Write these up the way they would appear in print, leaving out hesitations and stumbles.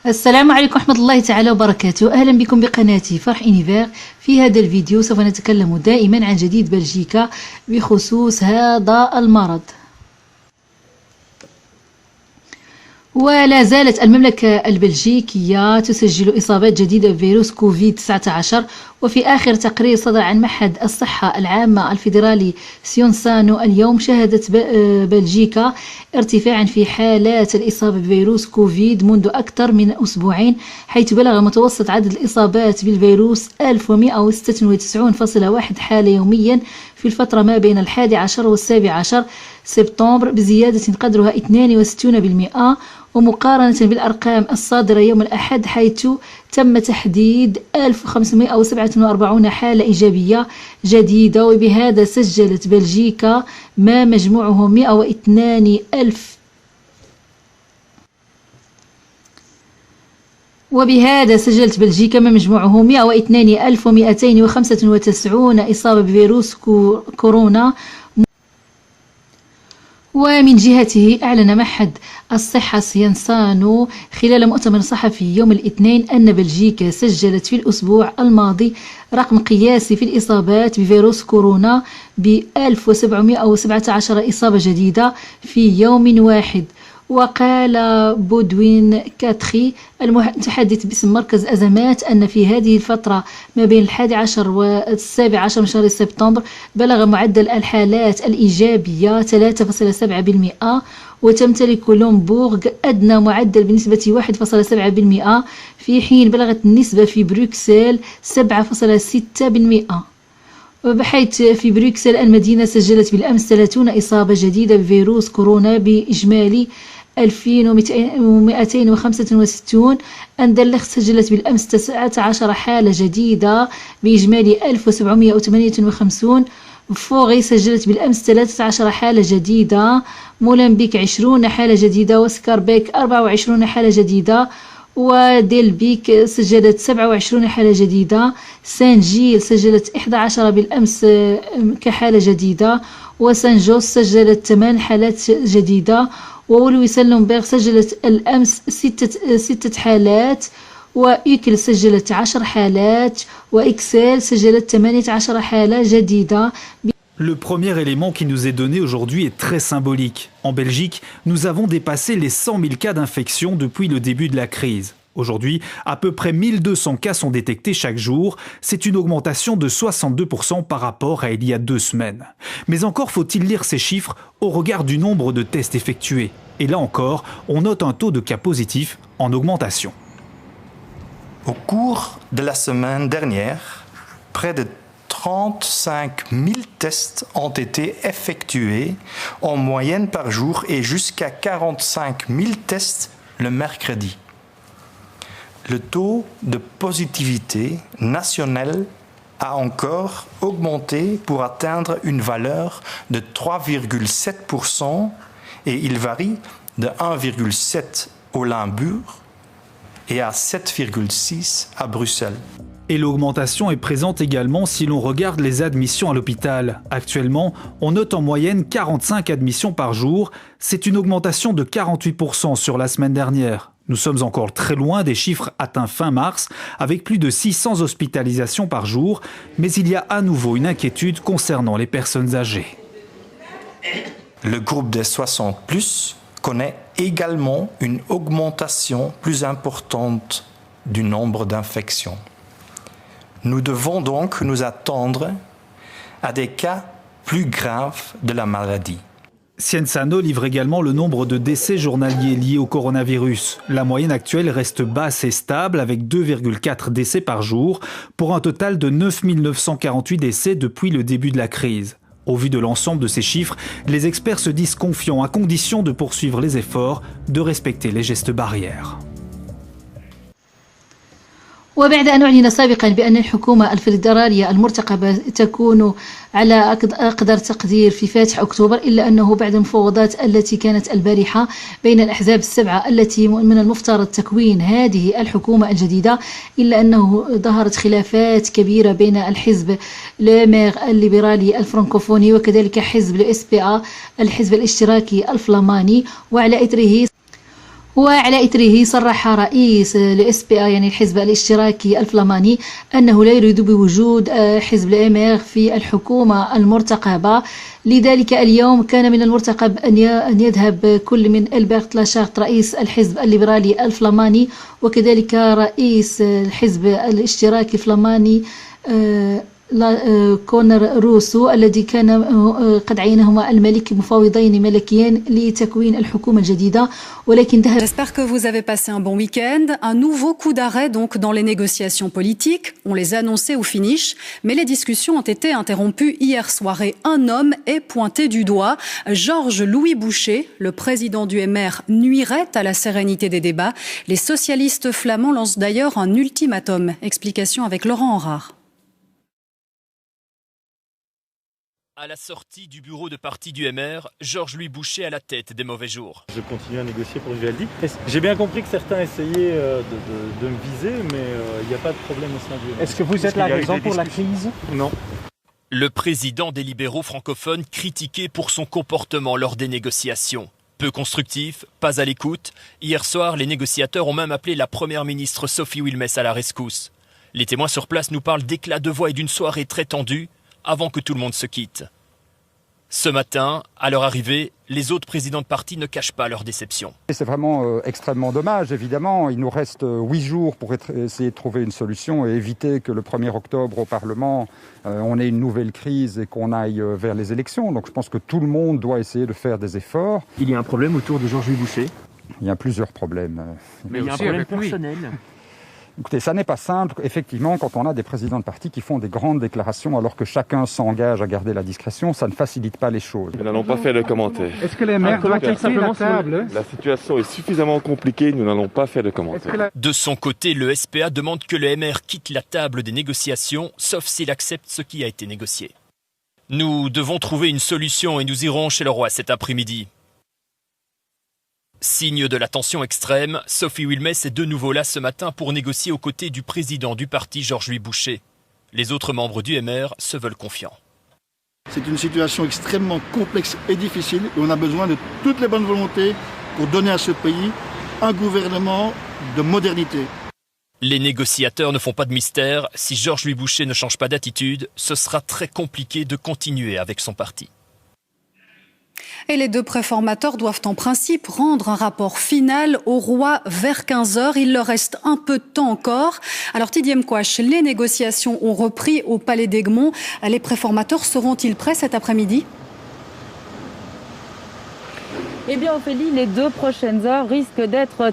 السلام عليكم ورحمة الله تعالى وبركاته. أهلا بكم بقناتي فرح إونيفير. في هذا الفيديو سوف نتكلم دائما عن جديد بلجيكا بخصوص هذا المرض. ولا زالت المملكة البلجيكية تسجل إصابات جديدة بفيروس كوفيد-19، وفي آخر تقرير صدر عن معهد الصحة العامة الفيدرالي سيونسانو اليوم شهدت بلجيكا ارتفاعا في حالات الإصابة بفيروس كوفيد منذ أكثر من أسبوعين، حيث بلغ متوسط عدد الإصابات بالفيروس 1196.1 حالة يوميا في الفترة ما بين 11 و17 سبتمبر، بزيادة قدرها 62%، ومقارنة بالأرقام الصادرة يوم الأحد حيث تم تحديد 1547 حالة إيجابية جديدة. وبهذا سجلت بلجيكا ما مجموعه 102,295 إصابة بفيروس كورونا. ومن جهته أعلن معهد الصحة سيونسانو خلال مؤتمر صحفي يوم الاثنين أن بلجيكا سجلت في الأسبوع الماضي رقم قياسي في الإصابات بفيروس كورونا ب 1717 إصابة جديدة في يوم واحد. وقال بودوين كاتخي المتحدث باسم مركز أزمات أن في هذه الفترة ما بين 11 و17 من شهر سبتمبر بلغ معدل الحالات الإيجابية 3.7%، وتمتلك لومبورغ أدنى معدل بنسبة 1.7%، في حين بلغت النسبة في بروكسل 7.6%. وبحيث في بروكسل المدينة سجلت بالأمس 30 إصابة جديدة بفيروس كورونا بإجمالي 2265. أندلخت سجلت بالأمس 19 حالة جديدة بإجمالي 1758. فوغي سجلت بالأمس 13 حالة جديدة. مولمبيك 20 حالة جديدة. وسكاربيك 24 حالة جديدة. وديلبيك سجلت 27 حالة جديدة. سان جيل سجلت 11 بالأمس كحالة جديدة. وسان جوس سجلت 8 حالات جديدة. وولويسلونبرغ سجلت الأمس 6 حالات. وإيكل سجلت 10 حالات. وإكسل سجلت 18 حالة جديدة. Le premier élément qui nous est donné aujourd'hui est très symbolique. En Belgique, nous avons dépassé les 100 000 cas d'infection depuis le début de la crise. Aujourd'hui, à peu près 1200 cas sont détectés chaque jour. C'est une augmentation de 62% par rapport à il y a 2 semaines. Mais encore faut-il lire ces chiffres au regard du nombre de tests effectués. Et là encore, on note un taux de cas positifs en augmentation. Au cours de la semaine dernière, près de 35 000 tests ont été effectués en moyenne par jour et jusqu'à 45 000 tests le mercredi. Le taux de positivité nationale a encore augmenté pour atteindre une valeur de 3,7% et il varie de 1,7 au Limbourg et à 7,6 à Bruxelles. Et l'augmentation est présente également si l'on regarde les admissions à l'hôpital. Actuellement, on note en moyenne 45 admissions par jour. C'est une augmentation de 48% sur la semaine dernière. Nous sommes encore très loin des chiffres atteints fin mars, avec plus de 600 hospitalisations par jour, mais il y a à nouveau une inquiétude concernant les personnes âgées. Le groupe des 60+ connaît également une augmentation plus importante du nombre d'infections. Nous devons donc nous attendre à des cas plus graves de la maladie. Cienzano livre également le nombre de décès journaliers liés au coronavirus. La moyenne actuelle reste basse et stable avec 2,4 décès par jour pour un total de 9 948 décès depuis le début de la crise. Au vu de l'ensemble de ces chiffres, les experts se disent confiants à condition de poursuivre les efforts, de respecter les gestes barrières. وبعد أن أعلن سابقا بأن الحكومة الفيدرالية المرتقبة تكون على أقدر تقدير في فاتح أكتوبر، إلا أنه بعد المفاوضات التي كانت البارحة بين الأحزاب السبعة التي من المفترض تكوين هذه الحكومة الجديدة، إلا أنه ظهرت خلافات كبيرة بين الحزب لميغ الليبرالي الفرنكوفوني وكذلك حزب الإس بي آ الحزب الاشتراكي الفلاماني. وعلى إثره وعلى إثره صرح رئيس الSPA يعني الحزب الاشتراكي الفلاماني أنه لا يريد بوجود حزب الإمير في الحكومة المرتقبة. لذلك اليوم كان من المرتقب أن يذهب كل من ألبرت لاشارت رئيس الحزب الليبرالي الفلاماني وكذلك رئيس الحزب الاشتراكي الفلاماني كونر روسو الذي كان قد عينهما الملك مفاوضين ملكيين لتكوين الحكومة الجديدة ولكن ذهب. J'espère que vous avez passé un bon week-end. Un nouveau coup d'arrêt donc dans les négociations politiques. On les a annoncées au finish, mais les discussions ont été interrompues hier soir et un homme est pointé du doigt. Georges-Louis Boucher, le président du MR, nuirait à la sérénité des débats. Les socialistes flamands lancent d'ailleurs un ultimatum. Explication avec Laurent Henrard. À la sortie du bureau de parti du MR, Georges-Louis Boucher à la tête des mauvais jours. Je continue à négocier pour Vivaldi. J'ai bien compris que certains essayaient de me viser, mais il n'y a pas de problème au sein du MR. Est-ce que vous êtes la raison pour la crise ? Non. Le président des libéraux francophones critiqué pour son comportement lors des négociations. Peu constructif, pas à l'écoute. Hier soir, les négociateurs ont même appelé la première ministre Sophie Wilmès à la rescousse. Les témoins sur place nous parlent d'éclats de voix et d'une soirée très tendue avant que tout le monde se quitte. Ce matin, à leur arrivée, les autres présidents de parti ne cachent pas leur déception. C'est vraiment extrêmement dommage, évidemment. Il nous reste 8 jours pour essayer de trouver une solution et éviter que le 1er octobre au Parlement, on ait une nouvelle crise et qu'on aille vers les élections. Donc je pense que tout le monde doit essayer de faire des efforts. Il y a un problème autour de Georges-Louis Boucher. Il y a plusieurs problèmes. Mais il y a un problème personnel. Écoutez, ça n'est pas simple, effectivement, quand on a des présidents de parti qui font des grandes déclarations alors que chacun s'engage à garder la discrétion, ça ne facilite pas les choses. Nous n'allons pas faire de commentaires. Est-ce que les maires doivent quitter la table ? La situation est suffisamment compliquée, nous n'allons pas faire de commentaires. De son côté, le SPA demande que le MR quitte la table des négociations, sauf s'il accepte ce qui a été négocié. Nous devons trouver une solution et nous irons chez le roi cet après-midi. Signe de la tension extrême, Sophie Wilmès est de nouveau là ce matin pour négocier aux côtés du président du parti Georges-Louis Boucher. Les autres membres du MR se veulent confiants. C'est une situation extrêmement complexe et difficile et on a besoin de toutes les bonnes volontés pour donner à ce pays un gouvernement de modernité. Les négociateurs ne font pas de mystère. Si Georges-Louis Boucher ne change pas d'attitude, ce sera très compliqué de continuer avec son parti. Et les deux préformateurs doivent en principe rendre un rapport final au roi vers 15h. Il leur reste un peu de temps encore. Alors Tidiem Mkwash, les négociations ont repris au Palais d'Egmont. Les préformateurs seront-ils prêts cet après-midi ? Eh bien Ophélie, les 2 prochaines heures risquent d'être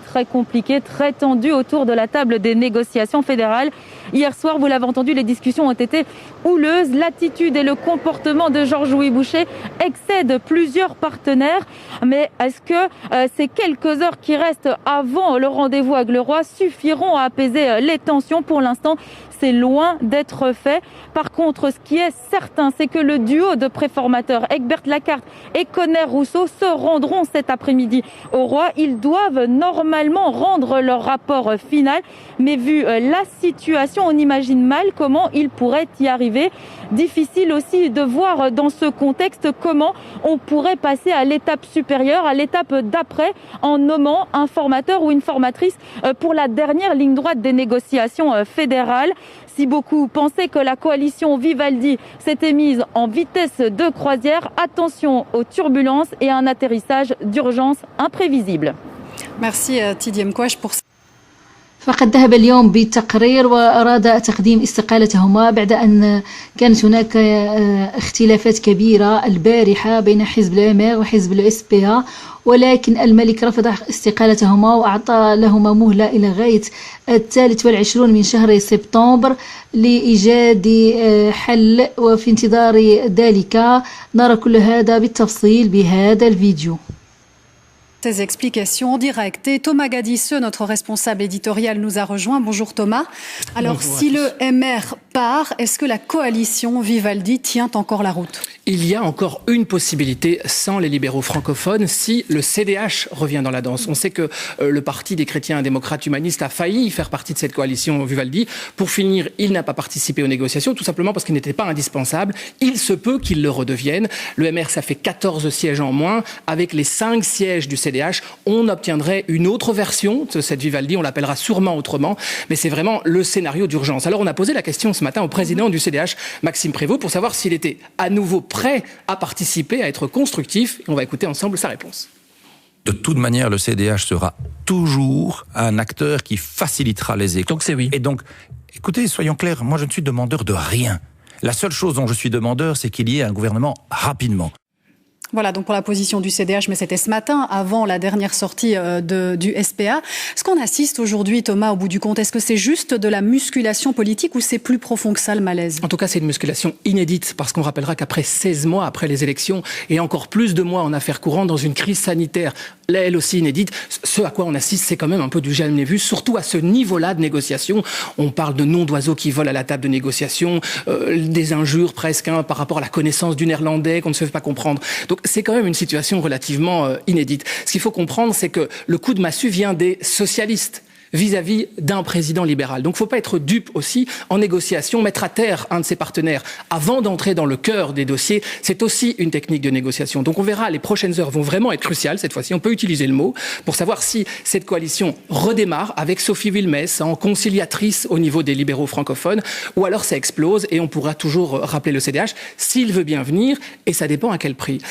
très compliquées, très tendues autour de la table des négociations fédérales. Hier soir, vous l'avez entendu, les discussions ont été houleuses. L'attitude et le comportement de Georges-Louis Boucher excèdent plusieurs partenaires. Mais est-ce que ces quelques heures qui restent avant le rendez-vous avec le roi suffiront à apaiser les tensions ? Pour l'instant, c'est loin d'être fait. Par contre, ce qui est certain, c'est que le duo de préformateurs, Egbert Lacarte et Conner Rousseau, se rendront cet après-midi au roi. Ils doivent normalement rendre leur rapport final. Mais vu la situation, on imagine mal comment ils pourraient y arriver. Difficile aussi de voir dans ce contexte comment on pourrait passer à l'étape supérieure, à l'étape d'après, en nommant un formateur ou une formatrice pour la dernière ligne droite des négociations fédérales. Si beaucoup pensaient que la coalition Vivaldi s'était mise en vitesse de croisière, attention aux turbulences et à un atterrissage d'urgence imprévisible. Merci Tidiem Mkwash pour فقد ذهب اليوم بتقرير وأراد تقديم استقالتهما بعد أن كانت هناك اختلافات كبيرة البارحة بين حزب الإمير وحزب الSPA ولكن الملك رفض استقالتهما وأعطى لهما مهلة إلى غاية 23 من شهر سبتمبر لإيجاد حل وفي انتظار ذلك نرى كل هذا بالتفصيل بهذا الفيديو. Ces explications en direct. Et Thomas Gadisseux, notre responsable éditorial, nous a rejoint. Bonjour Thomas. Alors, si le MR part. Est-ce que la coalition Vivaldi tient encore la route ? Il y a encore une possibilité sans les libéraux francophones si le CDH revient dans la danse. On sait que le Parti des chrétiens démocrates humanistes a failli faire partie de cette coalition Vivaldi. Pour finir, il n'a pas participé aux négociations, tout simplement parce qu'il n'était pas indispensable. Il se peut qu'il le redevienne. Le MR, ça fait 14 sièges en moins. Avec les 5 sièges du CDH, on obtiendrait une autre version de cette Vivaldi. On l'appellera sûrement autrement, mais c'est vraiment le scénario d'urgence. Alors on a posé la question ce matin au président du CDH, Maxime Prévost, pour savoir s'il était à nouveau prêt à participer, à être constructif. On va écouter ensemble sa réponse. De toute manière, le CDH sera toujours un acteur qui facilitera les écoutes. Donc c'est oui. Et donc, écoutez, soyons clairs, moi je ne suis demandeur de rien. La seule chose dont je suis demandeur, c'est qu'il y ait un gouvernement rapidement. Voilà donc pour la position du CDH, mais c'était ce matin, avant la dernière sortie du SPA. Ce qu'on assiste aujourd'hui, Thomas, au bout du compte, est-ce que c'est juste de la musculation politique ou c'est plus profond que ça, le malaise ? En tout cas, c'est une musculation inédite, parce qu'on rappellera qu'après 16 mois après les élections, et encore plus de mois en affaires courantes, dans une crise sanitaire, là, elle aussi inédite, ce à quoi on assiste, c'est quand même un peu du jamais vu, surtout à ce niveau-là de négociation. On parle de noms d'oiseaux qui volent à la table de négociation, des injures presque par rapport à la connaissance du néerlandais qu'on ne se fait pas comprendre. Donc c'est quand même une situation relativement inédite. Ce qu'il faut comprendre, c'est que le coup de massue vient des socialistes vis-à-vis d'un président libéral. Donc il ne faut pas être dupe aussi en négociation, mettre à terre un de ses partenaires avant d'entrer dans le cœur des dossiers, c'est aussi une technique de négociation. Donc on verra, les prochaines heures vont vraiment être cruciales, cette fois-ci on peut utiliser le mot, pour savoir si cette coalition redémarre avec Sophie Wilmès en conciliatrice au niveau des libéraux francophones, ou alors ça explose et on pourra toujours rappeler le CDH s'il veut bien venir, et ça dépend à quel prix.